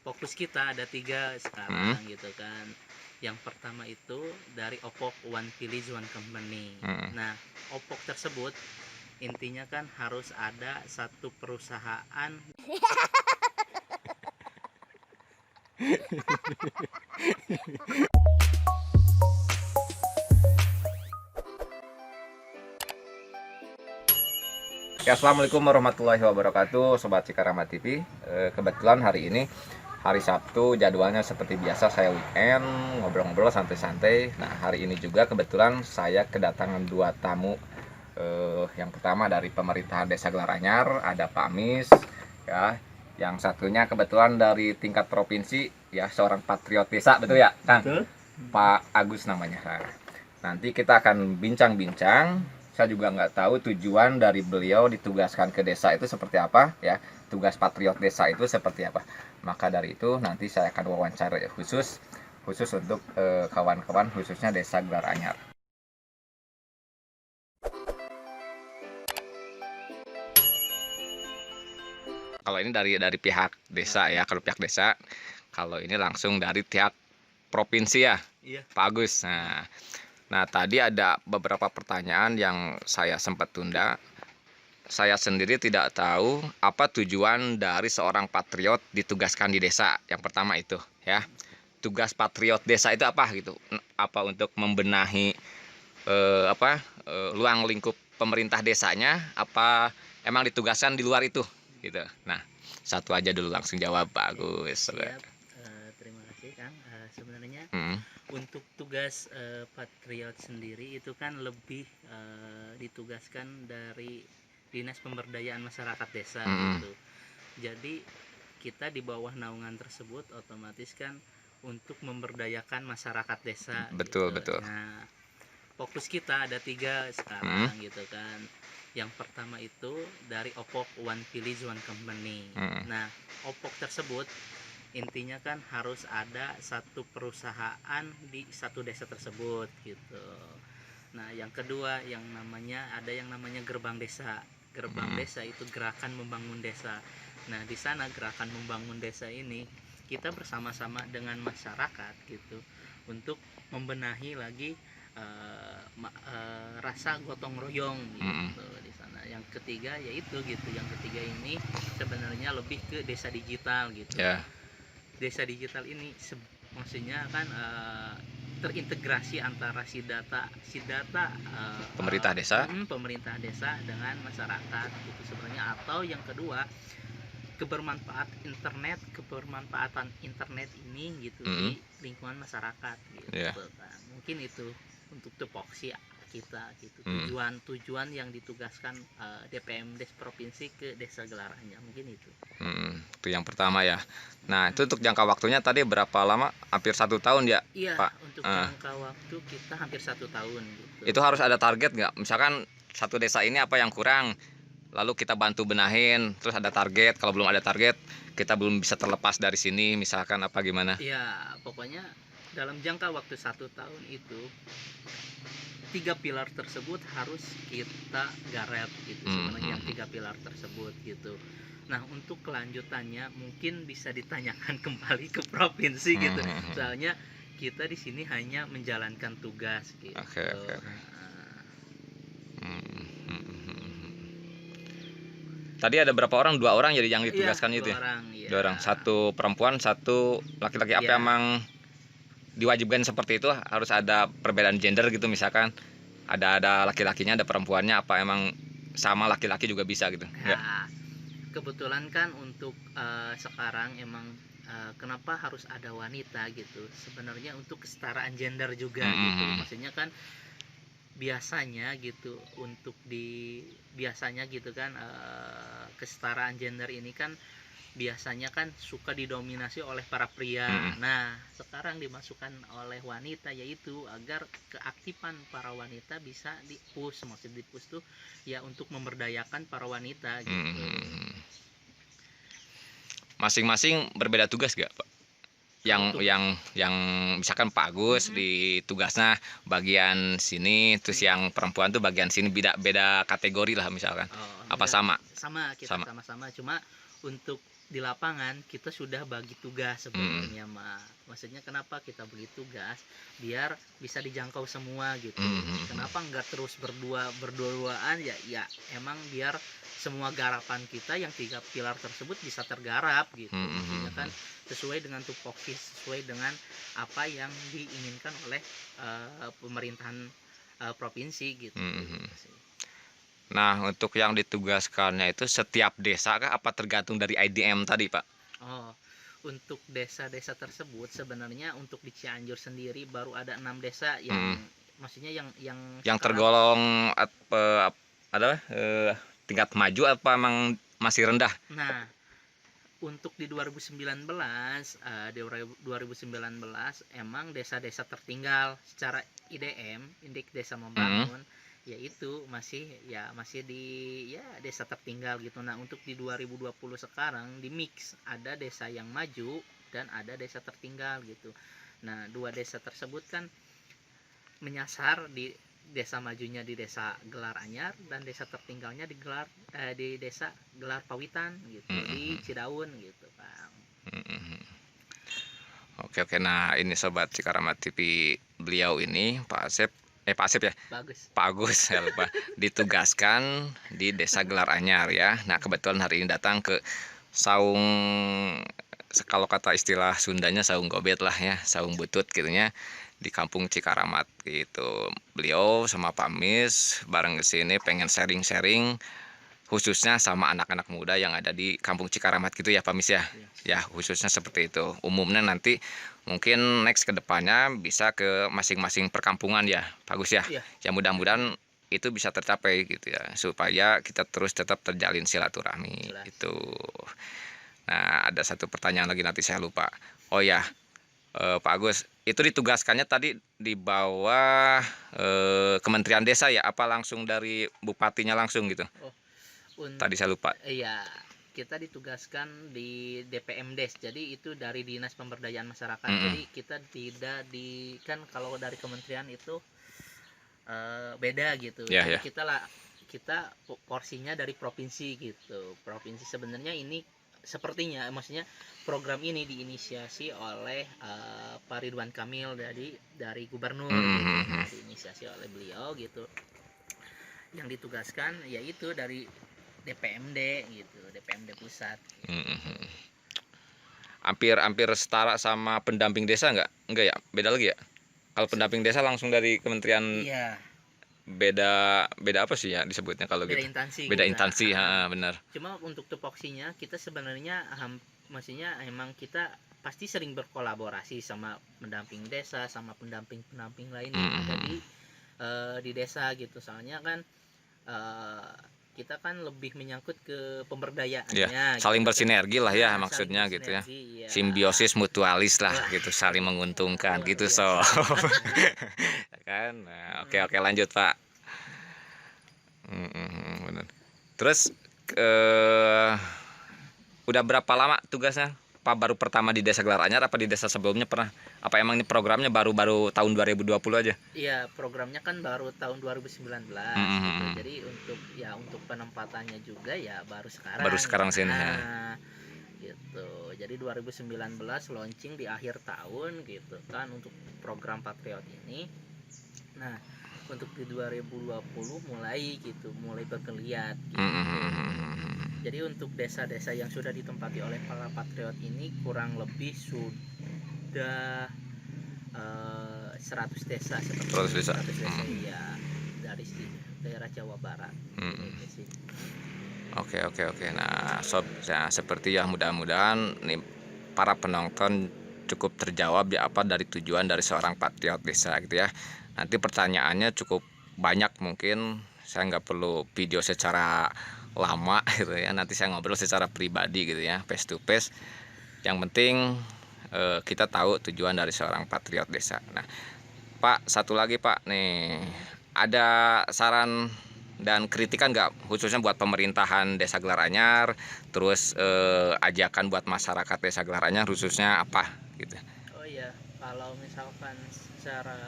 fokus kita ada 3 sekarang gitu kan. Yang pertama itu dari Opok One Village One Company. Nah, Opok tersebut intinya kan harus ada satu perusahaan. Ya, assalamualaikum warahmatullahi wabarakatuh, Sobat Cikarama TV. Kebetulan hari ini hari Sabtu, jadwalnya seperti biasa saya weekend, ngobrol-ngobrol santai-santai. Nah, hari ini juga kebetulan saya kedatangan 2 tamu. Yang pertama dari pemerintahan Desa Gelaranyar, ada Pak Mis, ya. Yang satunya kebetulan dari tingkat provinsi, ya, seorang patriot desa, betul ya, Kang? Betul. Pak Agus namanya. Nah, nanti kita akan bincang-bincang. Saya juga nggak tahu tujuan dari beliau ditugaskan ke desa itu seperti apa, ya. Tugas patriot desa itu seperti apa. Maka dari itu nanti saya akan wawancara khusus untuk kawan-kawan khususnya Desa Gelaranyar. Kalau ini dari pihak desa ya, kalau pihak desa. Kalau ini langsung dari pihak provinsi ya, Iya. Pak Agus. Nah, tadi ada beberapa pertanyaan yang saya sempat tunda. Saya sendiri tidak tahu apa tujuan dari seorang patriot ditugaskan di desa. Yang pertama itu, ya. Tugas patriot desa itu apa gitu? Apa untuk membenahi ruang lingkup pemerintah desanya? Apa emang ditugaskan di luar itu? Gitu. Nah, satu aja dulu langsung jawab, Pak Agus. Siap. Terima kasih, Kang. Sebenarnya Hmm. untuk tugas patriot sendiri itu kan lebih ditugaskan dari Dinas Pemberdayaan Masyarakat Desa gitu. Jadi kita di bawah naungan tersebut otomatis kan untuk memberdayakan masyarakat desa. Betul, gitu. betul. Nah, fokus kita ada 3 sekarang gitu kan. Yang pertama itu dari Opok One Village One Company. Nah, Opok tersebut intinya kan harus ada satu perusahaan di satu desa tersebut gitu. Nah, yang kedua ada yang namanya gerbang desa. Gerbang desa itu gerakan membangun desa. Nah, di sana gerakan membangun desa ini kita bersama-sama dengan masyarakat gitu untuk membenahi lagi rasa gotong royong gitu di sana. Yang ketiga yaitu gitu. Yang ketiga ini sebenarnya lebih ke desa digital gitu. Ya. Desa digital ini maksudnya kan terintegrasi antara si data Pemerintah desa. Pemerintah desa dengan masyarakat gitu sebenarnya. Atau yang kedua, kebermanfaatan internet ini gitu di lingkungan masyarakat gitu. Kan. Mungkin itu untuk tupoksi kita gitu. Tujuan yang ditugaskan DPMD provinsi ke Desa Gelaranyar mungkin itu. Itu yang pertama ya. Nah, itu untuk jangka waktunya tadi berapa lama? Hampir 1 tahun ya, iya, Pak? Untuk jangka waktu kita hampir 1 tahun gitu. Itu harus ada target nggak? Misalkan satu desa ini apa yang kurang, lalu kita bantu benahin, terus ada target. Kalau belum ada target, kita belum bisa terlepas dari sini, misalkan apa gimana? Iya, pokoknya dalam jangka waktu 1 tahun itu 3 pilar tersebut harus kita garap gitu sebenarnya. 3 pilar tersebut gitu. Nah, untuk kelanjutannya mungkin bisa ditanyakan kembali ke provinsi gitu. Soalnya kita di sini hanya menjalankan tugas gitu. Oke. Tadi ada berapa orang? 2 orang jadi yang ditugaskan itu ya? 2 orang. 1 perempuan, 1 laki-laki. Apa emang diwajibkan seperti itu? Harus ada perbedaan gender gitu misalkan? Ada laki-lakinya, ada perempuannya, apa emang sama laki-laki juga bisa gitu? Ya, kebetulan kan untuk sekarang emang kenapa harus ada wanita gitu? Sebenarnya untuk kesetaraan gender juga gitu. Maksudnya kan biasanya gitu kan kesetaraan gender ini kan biasanya kan suka didominasi oleh para pria. Nah, sekarang dimasukkan oleh wanita yaitu agar keaktifan para wanita bisa dipush. Maksud dipush tuh ya untuk memberdayakan para wanita gitu. Masing-masing berbeda tugas gak, Pak? Yang misalkan Pak Agus di tugasnya bagian sini, terus yang perempuan tuh bagian sini, beda kategori lah misalkan. Apa sama? Sama, kita sama-sama. Cuma untuk di lapangan kita sudah bagi tugas sebenarnya mah. Maksudnya kenapa kita bagi tugas biar bisa dijangkau semua gitu. Kenapa nggak terus berduaan ya emang biar semua garapan kita yang 3 pilar tersebut bisa tergarap gitu. Maksudnya kan sesuai dengan tupoksi, sesuai dengan apa yang diinginkan oleh pemerintahan provinsi gitu. Nah, untuk yang ditugaskannya itu setiap desa kah apa tergantung dari IDM tadi, Pak? Oh, untuk desa-desa tersebut sebenarnya untuk di Cianjur sendiri baru ada 6 desa yang maksudnya yang tergolong tingkat maju apa emang masih rendah? Nah, untuk di 2019 emang desa-desa tertinggal secara IDM, Indeks Desa Membangun, yaitu masih di desa tertinggal gitu. Nah, untuk di 2020 sekarang di mix ada desa yang maju dan ada desa tertinggal gitu. Nah, 2 desa tersebut kan menyasar di desa majunya di desa Gelar Anyar dan desa tertinggalnya di desa Gelar Pawitan gitu, di Cidaun gitu, Pak. Oke, nah ini sobat Cikaramat TV, beliau ini Pak Asep ya? Pak Agus ya lupa. Ditugaskan di desa Gelar Anyar ya. Nah, kebetulan hari ini datang ke saung, kalau kata istilah Sundanya saung gobet lah ya, saung butut gitu ya, di kampung Cikaramat gitu. Beliau sama Pak Mis bareng kesini pengen sharing-sharing khususnya sama anak-anak muda yang ada di kampung Cikaramat gitu ya Pak Mis ya. Ya, khususnya seperti itu. Umumnya nanti mungkin next ke depannya bisa ke masing-masing perkampungan ya Pak Gus ya. Ya mudah-mudahan itu bisa tercapai gitu ya, supaya kita terus tetap terjalin silaturahmi itu. Nah, ada satu pertanyaan lagi nanti saya lupa. Oh ya, Pak Agus, itu ditugaskannya tadi di bawah Kementerian Desa ya? Apa langsung dari bupatinya langsung gitu? Tadi saya lupa. Iya, kita ditugaskan di DPMDes, jadi itu dari Dinas Pemberdayaan Masyarakat. Jadi kita tidak kan kalau dari kementerian itu beda gitu. Jadi kita porsinya dari provinsi gitu. Provinsi sebenarnya ini sepertinya, maksudnya program ini diinisiasi oleh Pak Ridwan Kamil dari gubernur gitu. Diinisiasi oleh beliau gitu. Yang ditugaskan yaitu dari DPMD gitu, DPMD pusat. Hampir setara sama pendamping desa enggak ya? Beda lagi ya? Kalau pendamping desa langsung dari kementerian. Iya. Beda apa sih ya disebutnya kalau beda gitu? Instansi. Beda instansi, benar. Cuma untuk tupoksinya kita sebenarnya maksudnya emang kita pasti sering berkolaborasi sama pendamping desa, sama pendamping lain yang ada di desa gitu. Soalnya kan kita kan lebih menyangkut ke pemberdayaannya ya, saling gitu, bersinergi lah ya maksudnya gitu ya. Simbiosis mutualis lah gitu, saling menguntungkan gitu so. Kan. Nah, oke lanjut Pak. Benar. Terus udah berapa lama tugasnya? Pak baru pertama di Desa Gelar Anyar apa di desa sebelumnya pernah? Apa emang ini programnya baru tahun 2020 aja? Iya, programnya kan baru tahun 2019 gitu. Jadi untuk penempatannya juga ya baru sekarang. Baru sekarang sih. Gitu. Jadi 2019 launching di akhir tahun gitu kan untuk program Patriot ini. Nah, untuk di 2020 mulai bergeliat gitu. Jadi untuk desa-desa yang sudah ditempati oleh para patriot ini kurang lebih sudah 100 desa seperti 100 desa ya, dari daerah Jawa Barat. Oke. Nah, sob, seperti ya mudah-mudahan nih para penonton cukup terjawab ya apa dari tujuan dari seorang patriot desa gitu ya. Nanti pertanyaannya cukup banyak, mungkin saya nggak perlu video secara lama gitu ya, nanti saya ngobrol secara pribadi gitu ya, face to face. Yang penting kita tahu tujuan dari seorang patriot desa. Nah Pak, satu lagi Pak nih, ada saran dan kritikan nggak khususnya buat pemerintahan Desa Gelar Anyar, terus ajakan buat masyarakat Desa Gelar Anyar khususnya apa gitu? Oh iya, kalau misalkan secara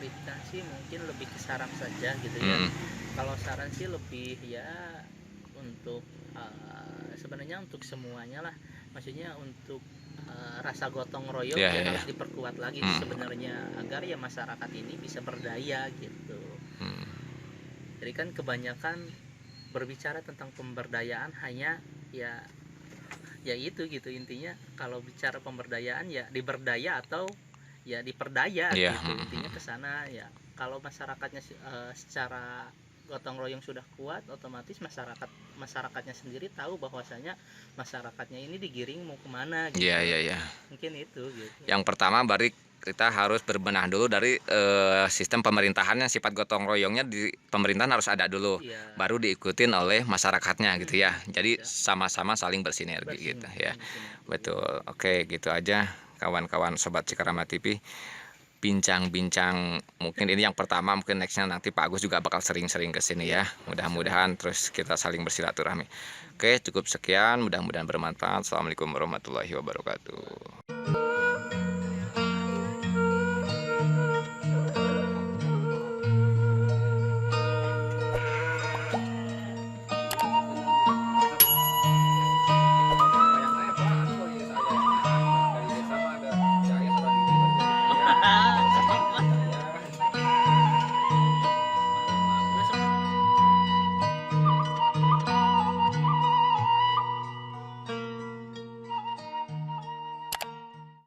kritikan sih mungkin lebih ke saran saja gitu ya. Kalau saran sih lebih ya untuk sebenarnya untuk semuanya lah, maksudnya untuk rasa gotong royong Ya, ya ya, harus ya. diperkuat lagi sebenarnya agar ya masyarakat ini bisa berdaya gitu. Jadi kan kebanyakan berbicara tentang pemberdayaan hanya ya itu gitu, intinya kalau bicara pemberdayaan ya diberdaya atau ya diperdaya Iya. gitu, intinya ke sana ya. Kalau masyarakatnya secara gotong royong sudah kuat, otomatis masyarakatnya sendiri tahu bahwasanya masyarakatnya ini digiring mau kemana gitu. Iya, iya, iya. Mungkin itu gitu. Yang pertama bari kita harus berbenah dulu dari sistem pemerintahan yang sifat gotong royongnya di pemerintahan harus ada dulu, Iya. baru diikutin oleh masyarakatnya gitu ya. Jadi Bisa. sama-sama saling bersinergi gitu ya. Bersinergi. Betul. Oke, gitu aja kawan-kawan sobat Cikarama TV. Bincang-bincang mungkin ini yang pertama, mungkin nextnya nanti Pak Agus juga bakal sering-sering ke sini ya. Mudah-mudahan terus kita saling bersilaturahmi. Oke, cukup sekian. Mudah-mudahan bermanfaat. Assalamualaikum warahmatullahi wabarakatuh.